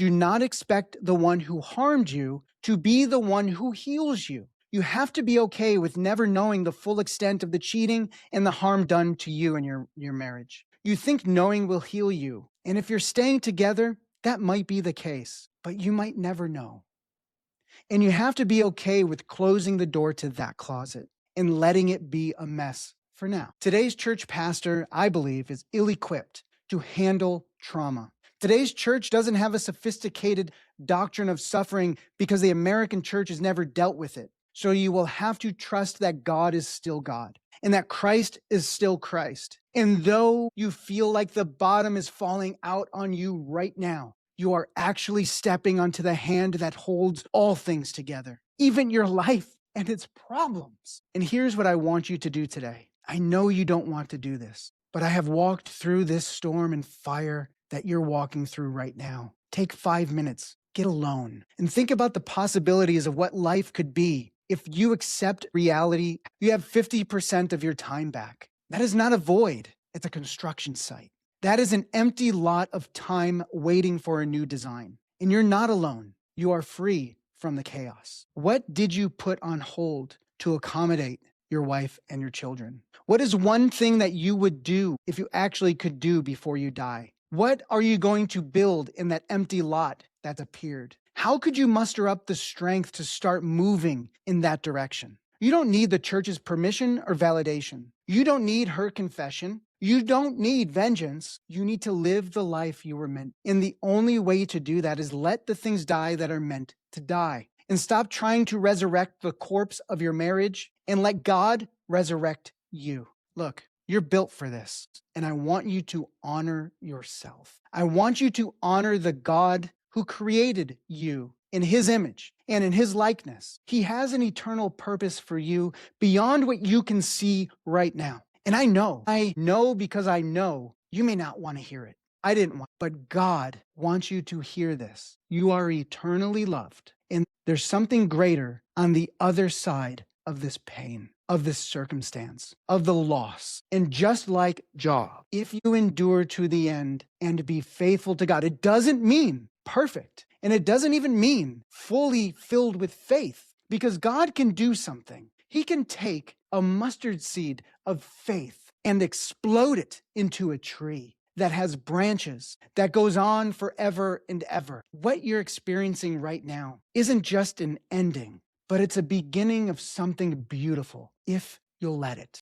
Do not expect the one who harmed you to be the one who heals you. You have to be okay with never knowing the full extent of the cheating and the harm done to you in your marriage. You think knowing will heal you. And if you're staying together, that might be the case, but you might never know. And you have to be okay with closing the door to that closet and letting it be a mess for now. Today's church pastor, I believe, is ill-equipped to handle trauma. Today's church doesn't have a sophisticated doctrine of suffering because the American church has never dealt with it. So you will have to trust that God is still God and that Christ is still Christ. And though you feel like the bottom is falling out on you right now, you are actually stepping onto the hand that holds all things together, even your life and its problems. And here's what I want you to do today. I know you don't want to do this, but I have walked through this storm and fire that you're walking through right now. Take 5 minutes, get alone, and think about the possibilities of what life could be. If you accept reality, you have 50% of your time back. That is not a void, it's a construction site. That is an empty lot of time waiting for a new design. And you're not alone. You are free from the chaos. What did you put on hold to accommodate your wife and your children? What is one thing that you would do if you actually could do before you die? What are you going to build in that empty lot that's appeared? How could you muster up the strength to start moving in that direction? You don't need the church's permission or validation. You don't need her confession. You don't need vengeance. You need to live the life you were meant. And the only way to do that is let the things die that are meant to die. And stop trying to resurrect the corpse of your marriage and let God resurrect you. Look, you're built for this. And I want you to honor yourself. I want you to honor the God who created you in his image and in his likeness. He has an eternal purpose for you beyond what you can see right now. And I know because I know you may not want to hear it. I didn't want, but God wants you to hear this. You are eternally loved. And there's something greater on the other side of this pain, of this circumstance, of the loss. And just like Job, if you endure to the end and be faithful to God, it doesn't mean perfect. And it doesn't even mean fully filled with faith, because God can do something. He can take a mustard seed of faith and explode it into a tree that has branches that goes on forever and ever. What you're experiencing right now isn't just an ending, but it's a beginning of something beautiful if you'll let it.